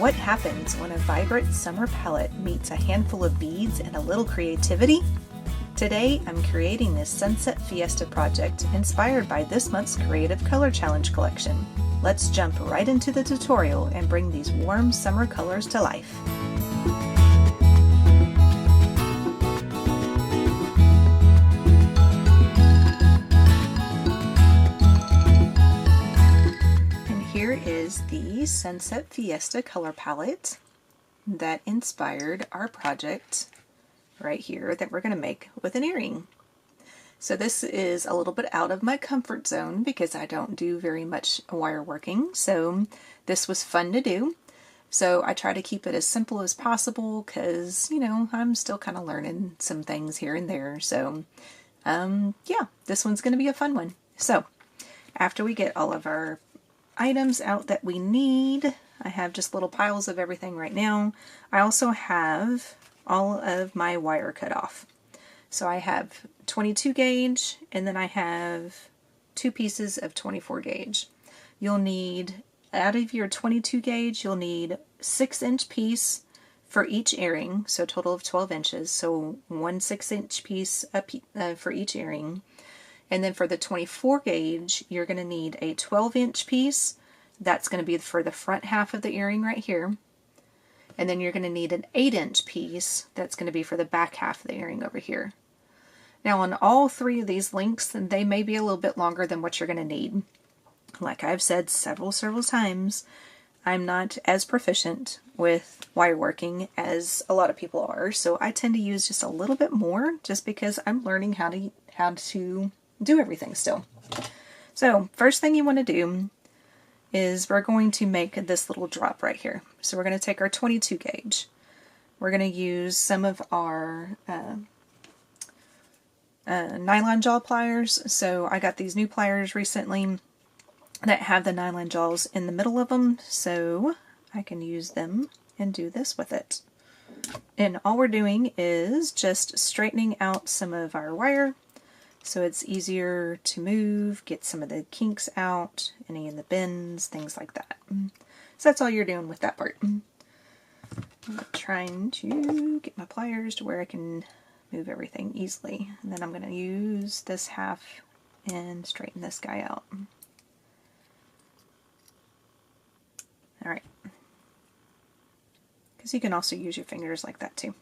What happens when a vibrant summer palette meets a handful of beads and a little creativity? Today, I'm creating this Sunset Fiesta project inspired by this month's Creative Color Challenge collection. Let's jump right into the tutorial and bring these warm summer colors to life. Here is the Sunset Fiesta color palette that inspired our project right here that we're going to make with an earring. So this is a little bit out of my comfort zone because I don't do very much wire working, so this was fun to do. So I try to keep it as simple as possible because, you know, I'm still kind of learning some things here and there. So yeah, this one's going to be a fun one. So after we get all of our items out that we need, I have just little piles of everything right now. I also have all of my wire cut off. So I have 22 gauge and then I have 2 pieces of 24 gauge. You'll need, out of your 22 gauge, you'll need 6-inch piece for each earring, so a total of 12 inches. So 1 6-inch piece for each earring. And then for the 24 gauge, you're going to need a 12-inch piece. That's going to be for the front half of the earring right here. And then you're going to need an 8-inch piece. That's going to be for the back half of the earring over here. Now on all 3 of these lengths, they may be a little bit longer than what you're going to need. Like I've said several times, I'm not as proficient with wire working as a lot of people are. So I tend to use just a little bit more just because I'm learning how to do everything still. So first thing you want to do is we're going to make this little drop right here. So we're going to take our 22 gauge. We're going to use some of our nylon jaw pliers. So I got these new pliers recently that have the nylon jaws in the middle of them, so I can use them and do this with it. And all we're doing is just straightening out some of our wire so it's easier to move, get some of the kinks out, any in the bends, things like that. So that's all you're doing with that part. I'm trying to get my pliers to where I can move everything easily. And then I'm going to use this half and straighten this guy out. Alright. Because you can also use your fingers like that too.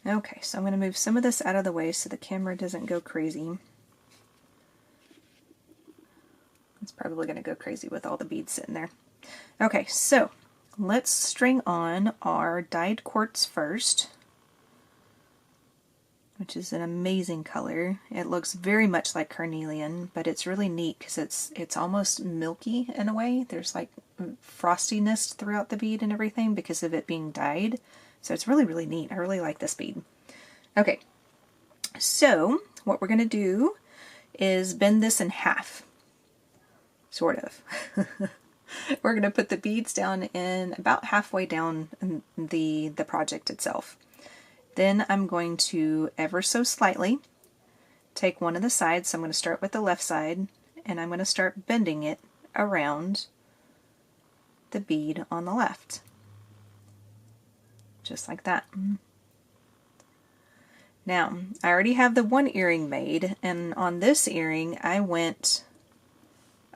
Okay, so I'm going to move some of this out of the way so the camera doesn't go crazy. It's probably going to go crazy with all the beads sitting there. Okay, so let's string on our dyed quartz first, which is an amazing color. It looks very much like carnelian, but it's really neat because it's almost milky in a way. There's like frostiness throughout the bead and everything because of it being dyed. So it's really, really neat. I really like this bead. Okay, so what we're going to do is bend this in half. Sort of. We're going to put the beads down in about halfway down the project itself. Then I'm going to ever so slightly take one of the sides. So I'm going to start with the left side and I'm going to start bending it around the bead on the left. Just like that. Now, I already have the one earring made, and on this earring I went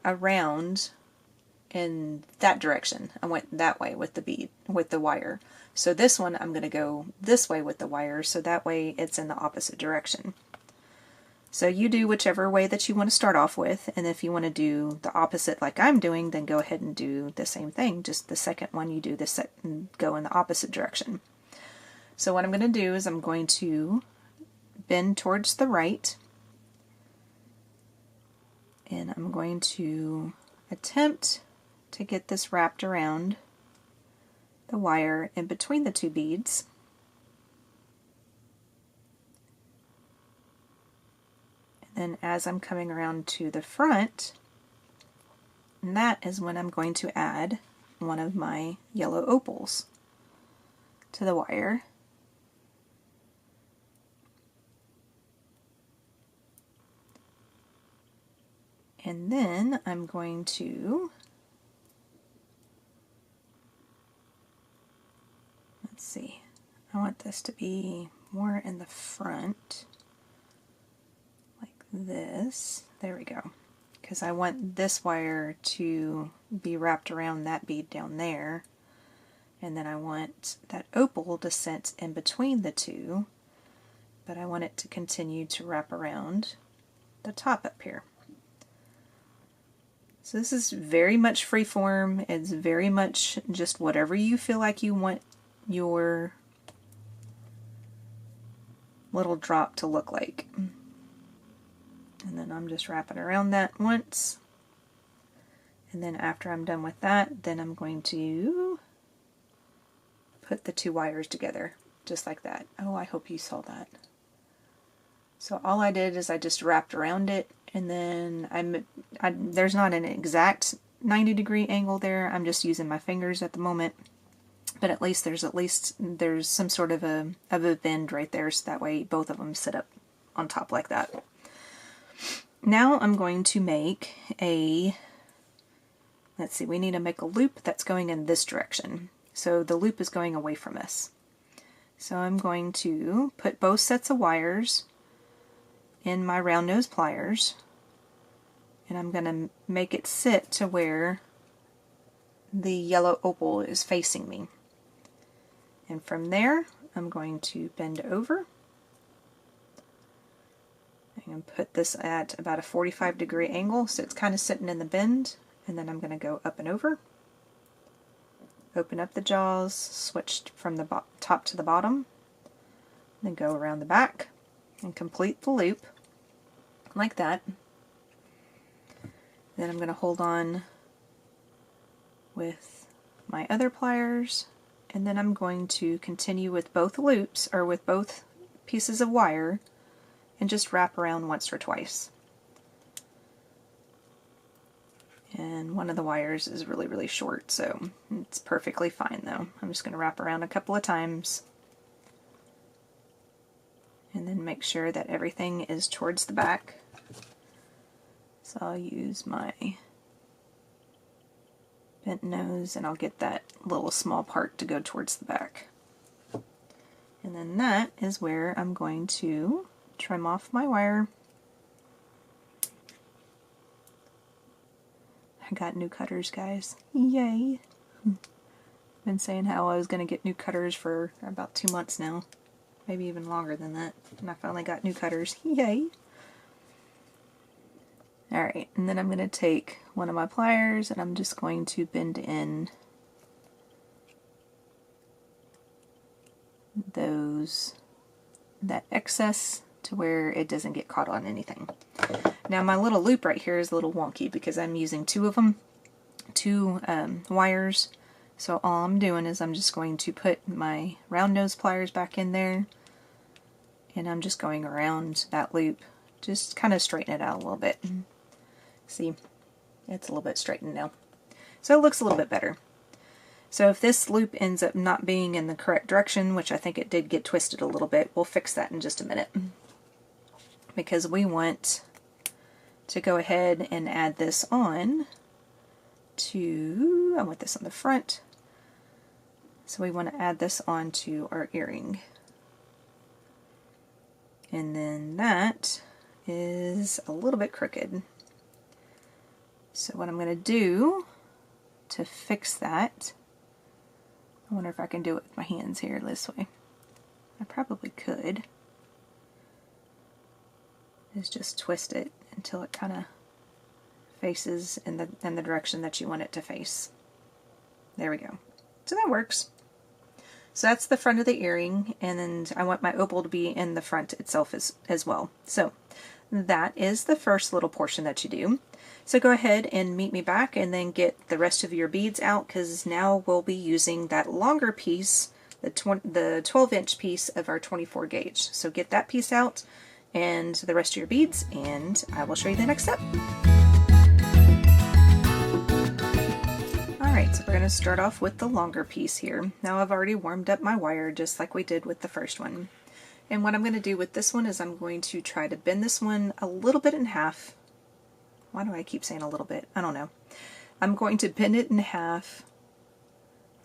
around in that direction. I went that way with the bead, with the wire. So this one I'm going to go this way with the wire, so that way it's in the opposite direction. So you do whichever way that you want to start off with, and if you want to do the opposite like I'm doing, then go ahead and do the same thing. Just the second one you do this and go in the opposite direction. So what I'm going to do is I'm going to bend towards the right, and I'm going to attempt to get this wrapped around the wire in between the 2 beads. Then as I'm coming around to the front, and that is when I'm going to add one of my yellow opals to the wire. And then I'm going to I want this to be more in the front, like this. There we go. Because I want this wire to be wrapped around that bead down there. And then I want that opal to sit in between the two, but I want it to continue to wrap around the top up here. So this is very much freeform. It's very much just whatever you feel like you want your little drop to look like. And then I'm just wrapping around that once. And then after I'm done with that, then I'm going to put the two wires together, just like that. Oh, I hope you saw that. So all I did is I just wrapped around it, and then there's not an exact 90-degree angle there. I'm just using my fingers at the moment. But at least there's some sort of a bend right there, so that way both of them sit up on top like that. Now I'm going to make let's see, we need to make a loop that's going in this direction. So the loop is going away from us. So I'm going to put both sets of wires in my round nose pliers, and I'm going to make it sit to where the yellow opal is facing me. And from there, I'm going to bend over and put this at about a 45-degree angle, so it's kind of sitting in the bend. And then I'm going to go up and over, open up the jaws, switch from the top to the bottom, then go around the back and complete the loop like that. Then I'm going to hold on with my other pliers, and then I'm going to continue with both loops, or with both pieces of wire, and just wrap around once or twice. And one of the wires is really, really short, so it's perfectly fine though. I'm just going to wrap around a couple of times and then make sure that everything is towards the back. So I'll use my bent nose and I'll get that little small part to go towards the back. And then that is where I'm going to trim off my wire. I got new cutters, guys. Yay! Been saying how I was going to get new cutters for about 2 months now. Maybe even longer than that. And I finally got new cutters. Yay! Alright, and then I'm going to take one of my pliers and I'm just going to bend in that excess to where it doesn't get caught on anything. Now my little loop right here is a little wonky because I'm using two wires. So all I'm doing is I'm just going to put my round nose pliers back in there, and I'm just going around that loop, just kind of straighten it out a little bit. See, it's a little bit straightened now. So it looks a little bit better. So if this loop ends up not being in the correct direction, which I think it did get twisted a little bit, we'll fix that in just a minute. Because we want to go ahead and add this on to, I want this on the front, so we want to add this on to our earring. And then that is a little bit crooked. So what I'm going to do to fix that, I wonder if I can do it with my hands here this way. I probably could. Is just twist it until it kind of faces in the direction that you want it to face. There we go. So that works. So that's the front of the earring, and then I want my opal to be in the front itself as well. So that is the first little portion that you do. So go ahead and meet me back and then get the rest of your beads out, because now we'll be using that longer piece, the 12-inch piece of our 24 gauge. So get that piece out and the rest of your beads, and I will show you the next step. Alright, so we're going to start off with the longer piece here. Now I've already warmed up my wire just like we did with the first one. And what I'm going to do with this one is I'm going to try to bend this one a little bit in half. Why do I keep saying a little bit? I don't know. I'm going to bend it in half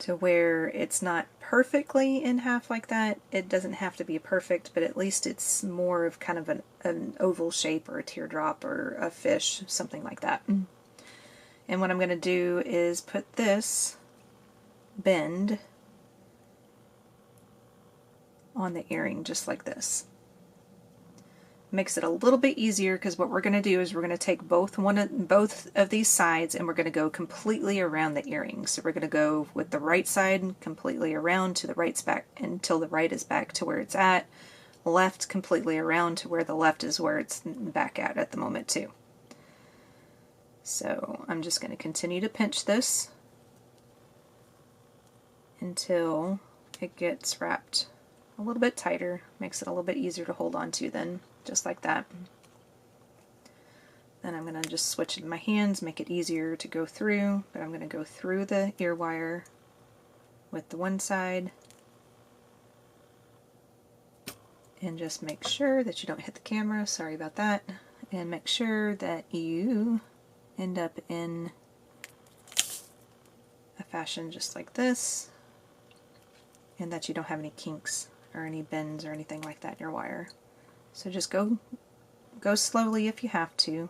to where it's not perfectly in half like that. It doesn't have to be perfect, but at least it's more of kind of an oval shape or a teardrop or a fish, something like that. And what I'm going to do is put this bend on the earring just like this. Makes it a little bit easier because what we're going to do is we're going to take both of these sides and we're going to go completely around the earring. So we're going to go with the right side completely around to the right's back until the right is back to where it's at. Left completely around to where the left is where it's back at the moment too. So I'm just going to continue to pinch this until it gets wrapped a little bit tighter. Makes it a little bit easier to hold on to then. Just like that. Then I'm going to just switch it in my hands, make it easier to go through, but I'm going to go through the ear wire with the one side and just make sure that you don't hit the camera, sorry about that, and make sure that you end up in a fashion just like this and that you don't have any kinks or any bends or anything like that in your wire. So just go slowly if you have to.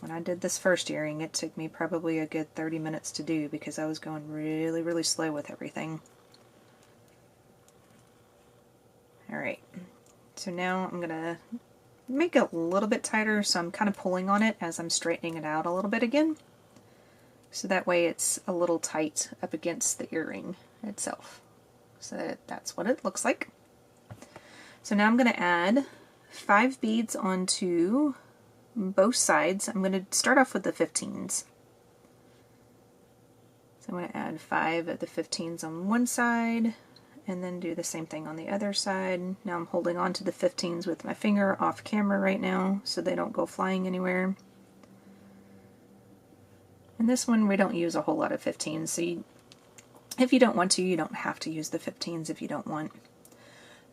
When I did this first earring, it took me probably a good 30 minutes to do because I was going really, really slow with everything. Alright, so now I'm going to make it a little bit tighter, so I'm kind of pulling on it as I'm straightening it out a little bit again. So that way it's a little tight up against the earring itself. So that's what it looks like. So now I'm going to add 5 beads onto both sides. I'm going to start off with the 15s. So I'm going to add 5 of the 15s on one side and then do the same thing on the other side. Now I'm holding on to the 15s with my finger off camera right now so they don't go flying anywhere. And this one we don't use a whole lot of 15s, so if you don't want to, you don't have to use the 15s if you don't want.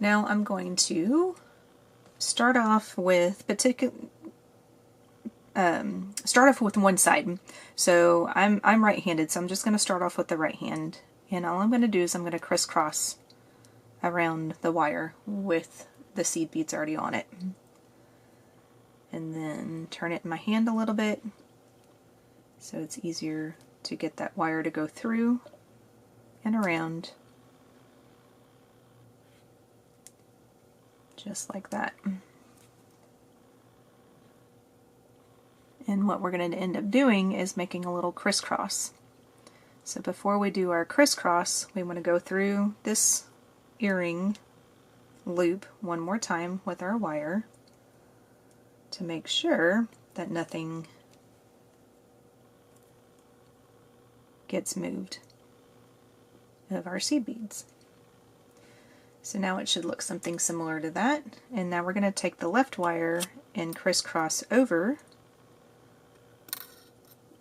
Now I'm going to start off with one side. So I'm right-handed, so I'm just going to start off with the right hand. And all I'm going to do is I'm going to crisscross around the wire with the seed beads already on it. And then turn it in my hand a little bit so it's easier to get that wire to go through and around. Just like that. And what we're going to end up doing is making a little crisscross. So before we do our crisscross, we want to go through this earring loop one more time with our wire to make sure that nothing gets moved of our seed beads. So now it should look something similar to that. And now we're going to take the left wire and crisscross over,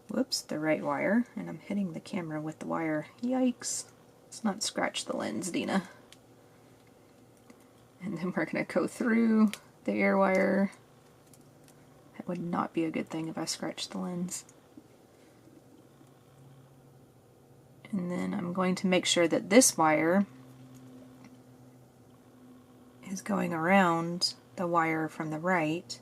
whoops, the right wire. And I'm hitting the camera with the wire. Yikes. Let's not scratch the lens, Dena. And then we're going to go through the ear wire. That would not be a good thing if I scratched the lens. And then I'm going to make sure that this wire is going around the wire from the right,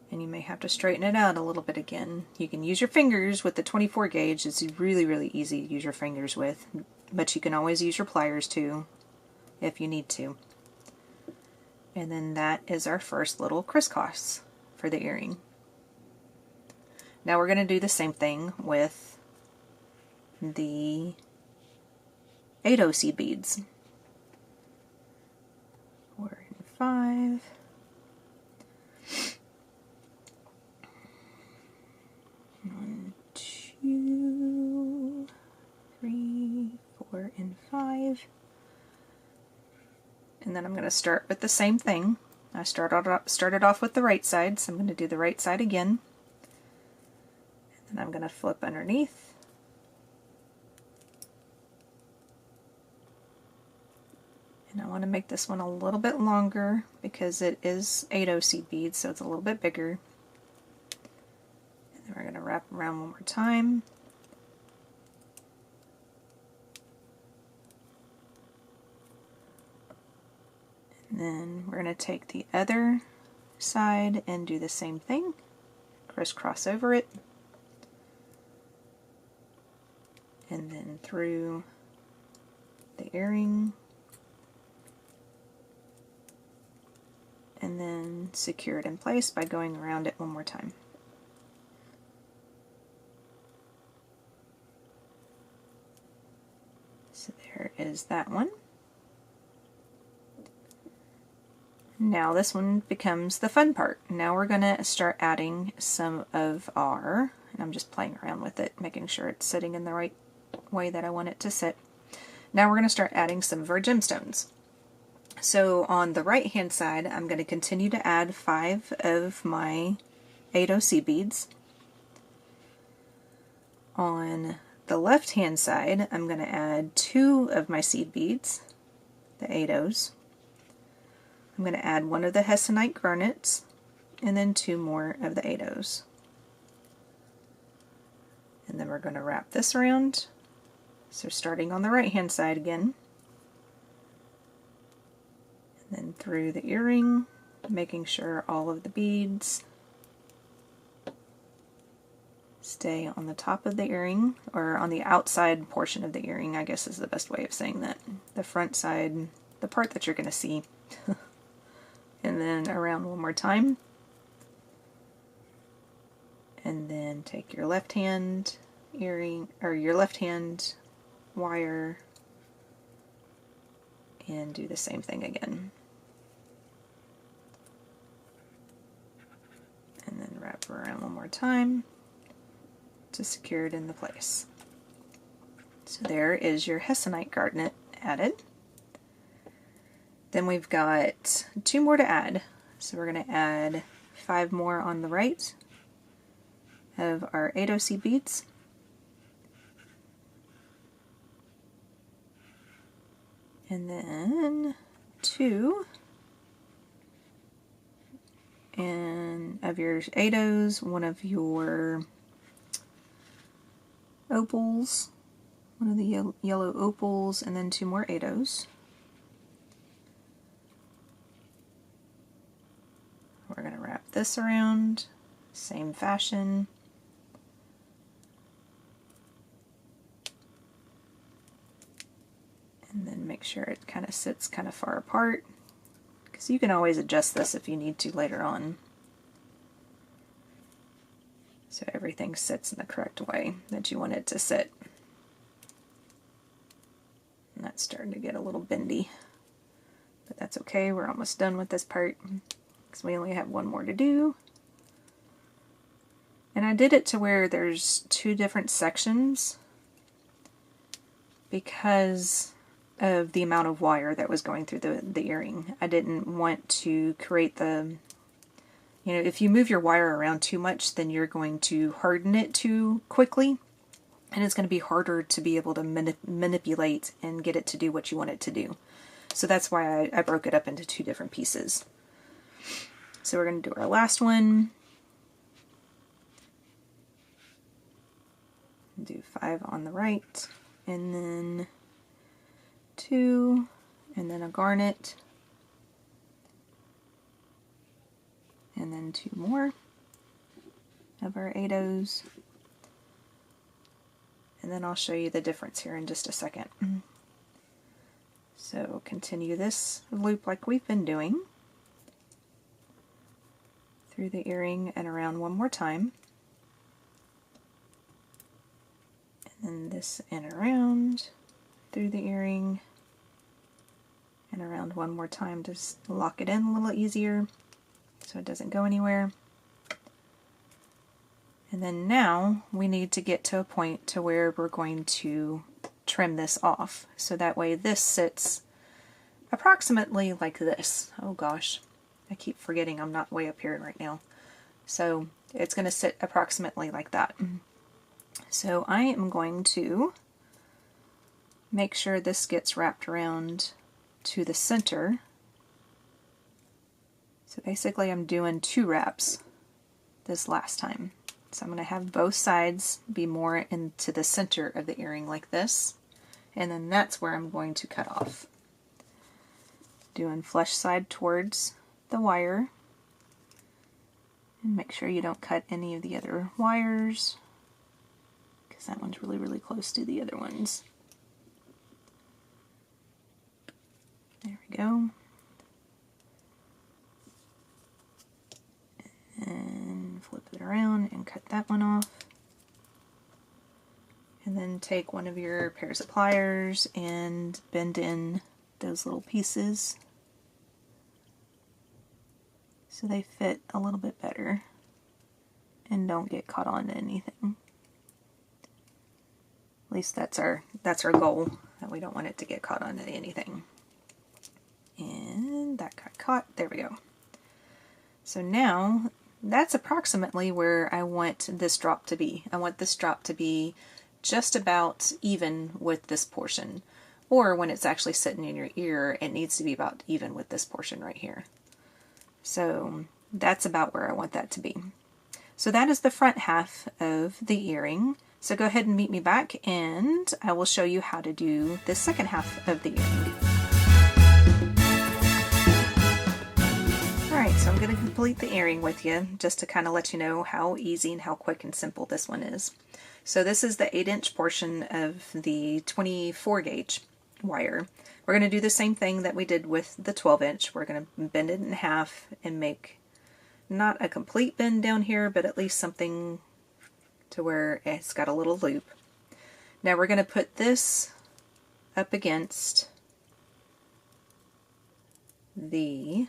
and you may have to straighten it out a little bit again. You can use your fingers with the 24 gauge. It's really, really easy to use your fingers with, but you can always use your pliers too if you need to. And then that is our first little crisscross for the earring. Now we're going to do the same thing with the 8/0 seed beads. 4 and 5. One, 2, 3, 4, and 5. And then I'm going to start with the same thing. I started off with the right side, so I'm going to do the right side again. And then I'm going to flip underneath. And I want to make this one a little bit longer because it is 8/0 seed beads, so it's a little bit bigger. And then we're going to wrap around one more time. then we're going to take the other side and do the same thing. Crisscross over it. And then through the earring. And then secure it in place by going around it one more time. So there is that one. Now this one becomes the fun part. Now we're going to start adding some of our, and I'm just playing around with it, making sure it's sitting in the right way that I want it to sit. Now we're going to start adding some of our gemstones. So on the right hand side, I'm going to continue to add 5 of my 8OC beads. On the left hand side, I'm going to add 2 of my seed beads, the 8Os. I'm going to add 1 of the hessonite garnets, and then 2 more of the 8Os. And then we're going to wrap this around. So starting on the right hand side again, and then through the earring, making sure all of the beads stay on the top of the earring, or on the outside portion of the earring, I guess is the best way of saying that. The front side, the part that you're going to see. And then around one more time. And then take your left hand earring, or your left hand wire, and do the same thing again. And then wrap around one more time to secure it into place. So there is your hessonite garnet added. Then we've got 2 more to add. So we're going to add 5 more on the right of our 8OC beads. And then 2 and of your 8Os, 1 of your opals, 1 of the yellow opals, and then 2 more 8Os. We're going to wrap this around, same fashion. And then make sure it kind of sits kind of far apart, because you can always adjust this if you need to later on. So everything sits in the correct way that you want it to sit. And that's starting to get a little bendy, but that's okay, we're almost done with this part, because we only have 1 more to do. And I did it to where there's 2 different sections because of the amount of wire that was going through the earring. I didn't want to create the, you know, if you move your wire around too much, then you're going to harden it too quickly, and it's going to be harder to be able to manipulate and get it to do what you want it to do. So that's why I broke it up into 2 different pieces. So we're going to do our last one. Do 5 on the right, and then 2, and then a garnet, and then 2 more of our 8Os. And then I'll show you the difference here in just a second. So continue this loop like we've been doing through the earring and around one more time. And then this and around through the earring and around one more time to lock it in a little easier so it doesn't go anywhere. And then now we need to get to a point to where we're going to trim this off. So that way this sits approximately like this. Oh gosh, I keep forgetting I'm not way up here right now. So it's going to sit approximately like that. So I am going to make sure this gets wrapped around to the center. So basically I'm doing 2 wraps this last time. So I'm going to have both sides be more into the center of the earring like this, and then that's where I'm going to cut off. doing flush side towards the wire. And make sure you don't cut any of the other wires, because that one's really, really close to the other ones. There we go. And flip it around and cut that one off. And then take one of your pairs of pliers and bend in those little pieces so they fit a little bit better and don't get caught on anything. At least that's our goal, that we don't want it to get caught on anything. And that got caught. There we go. So now that's approximately where I want this drop to be. I want this drop to be just about even with this portion. Or when it's actually sitting in your ear, it needs to be about even with this portion right here. So that's about where I want that to be. So that is the front half of the earring. So go ahead and meet me back and I will show you how to do the second half of the earring. Alright, so I'm going to complete the earring with you just to kind of let you know how easy and how quick and simple this one is. So this is the 8-inch portion of the 24 gauge wire. We're going to do the same thing that we did with the 12-inch. We're going to bend it in half and make not a complete bend down here, but at least something to where it's got a little loop. Now we're going to put this up against the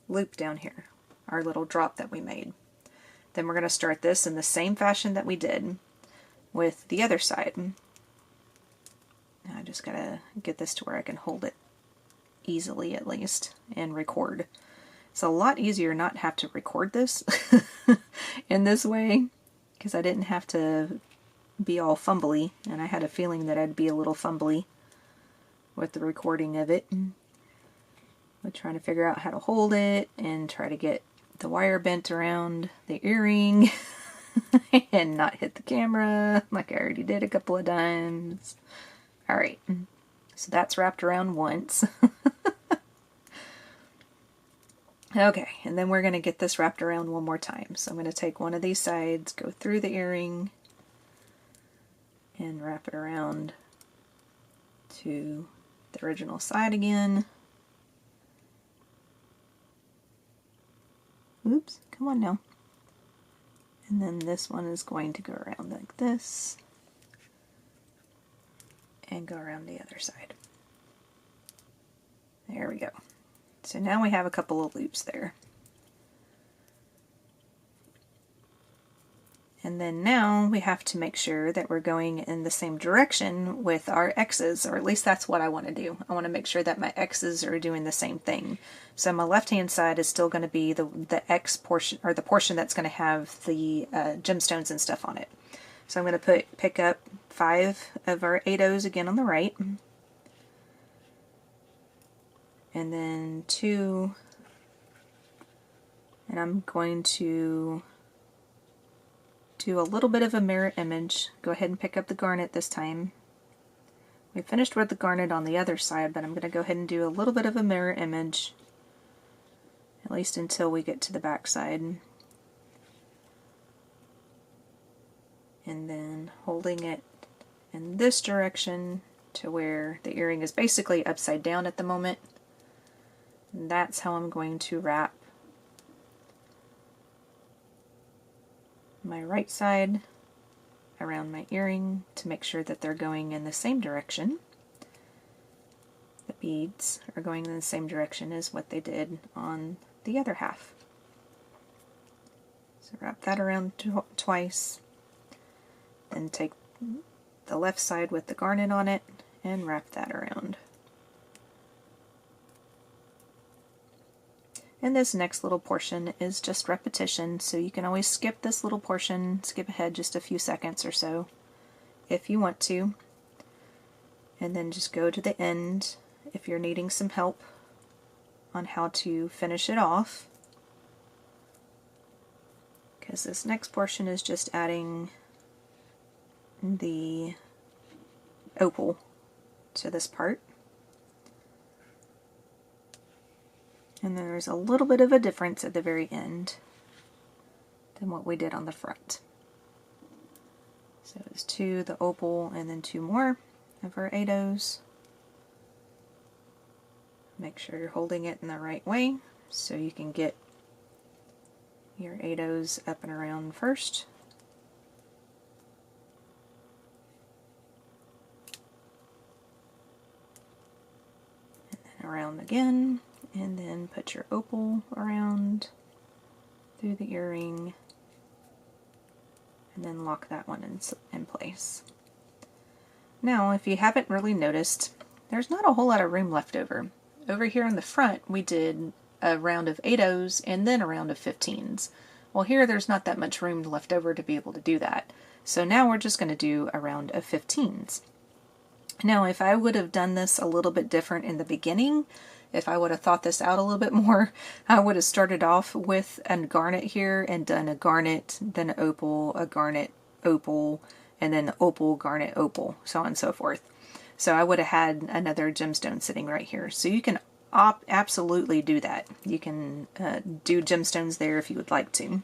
loop down here, our little drop that we made. Then we're going to start this in the same fashion that we did with the other side. Now I just got to get this to where I can hold it easily at least and record. It's a lot easier not have to record this in this way, because I didn't have to be all fumbly, and I had a feeling that I'd be a little fumbly with the recording of it. We're trying to figure out how to hold it and try to get the wire bent around the earring and not hit the camera like I already did a couple of times. Alright, so that's wrapped around once. Okay, and then we're going to get this wrapped around one more time. So I'm going to take one of these sides, go through the earring, and wrap it around to the original side again. Oops, come on now. And then this one is going to go around like this and go around the other side. There we go. So now we have a couple of loops there. And then now we have to make sure that we're going in the same direction with our X's, or at least that's what I want to do. I want to make sure that my X's are doing the same thing. So my left-hand side is still going to be the X portion, or the portion that's going to have the gemstones and stuff on it. So I'm going to pick up 5 of our 8 O's again on the right, and then 2, and I'm going to do a little bit of a mirror image. Go ahead and pick up the garnet this time. We finished with the garnet on the other side, but I'm going to go ahead and do a little bit of a mirror image, at least until we get to the back side. And then holding it in this direction to where the earring is basically upside down at the moment. And that's how I'm going to wrap my right side around my earring to make sure that they're going in the same direction. The beads are going in the same direction as what they did on the other half. So wrap that around twice, then take the left side with the garnet on it and wrap that around. And this next little portion is just repetition, so you can always skip this little portion, skip ahead just a few seconds or so if you want to, and then just go to the end if you're needing some help on how to finish it off, because this next portion is just adding the opal to this part. And then there's a little bit of a difference at the very end than what we did on the front. So it's 2, the opal, and then 2 more of our 8-ohs. Make sure you're holding it in the right way so you can get your 8-ohs up and around first. And then around again, and then put your opal around through the earring, and then lock that one in place. Now, if you haven't really noticed, there's not a whole lot of room left over. Over here in the front, we did a round of 8-ohs and then a round of 15s. Well, here there's not that much room left over to be able to do that. So now we're just going to do a round of 15s. Now, if I would have done this a little bit different in the beginning, if I would have thought this out a little bit more, I would have started off with a garnet here and done a garnet, then an opal, a garnet, opal, and then opal, garnet, opal, so on and so forth. So I would have had another gemstone sitting right here. So you can absolutely do that. You can do gemstones there if you would like to.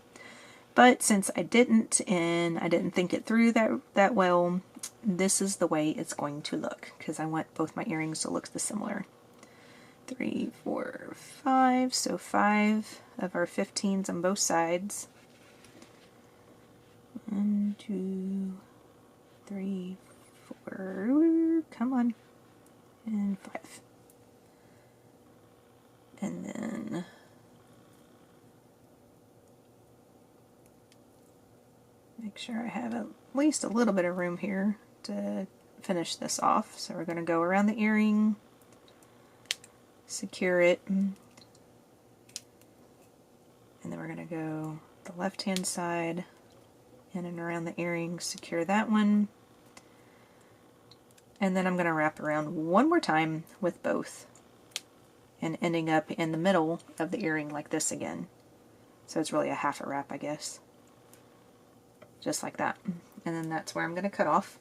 But since I didn't, and I didn't think it through that well, this is the way it's going to look, because I want both my earrings to look similar. 3, 4, 5, so 5 of our 15s on both sides. 1, 2, 3, 4, come on, and 5. And then make sure I have at least a little bit of room here to finish this off. So we're going to go around the earring, secure it, and then we're going to go the left hand side in and around the earring, secure that one, and then I'm going to wrap around one more time with both, and ending up in the middle of the earring like this again. So it's really a half a wrap, I guess. Just like that. And then that's where I'm going to cut off.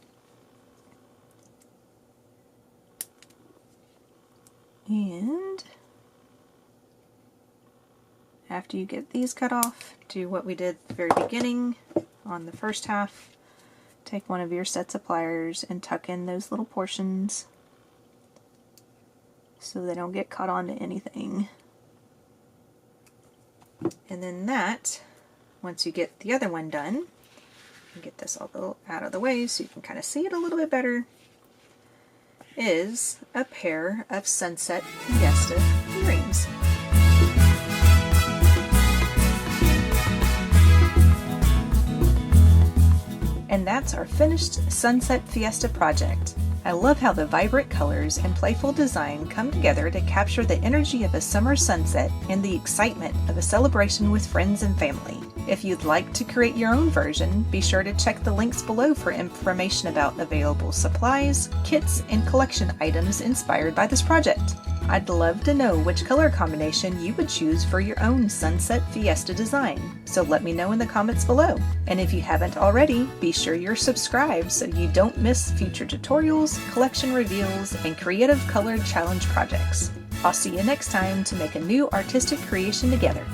And after you get these cut off, do what we did at the very beginning on the first half. Take one of your sets of pliers and tuck in those little portions so they don't get caught onto anything. And then that, once you get the other one done, get this all out of the way so you can kind of see it a little bit better, is a pair of Sunset Fiesta earrings. And that's our finished Sunset Fiesta project. I love how the vibrant colors and playful design come together to capture the energy of a summer sunset and the excitement of a celebration with friends and family. If you'd like to create your own version, be sure to check the links below for information about available supplies, kits, and collection items inspired by this project. I'd love to know which color combination you would choose for your own Sunset Fiesta design, so let me know in the comments below. And if you haven't already, be sure you're subscribed so you don't miss future tutorials, collection reveals, and creative colored challenge projects. I'll see you next time to make a new artistic creation together.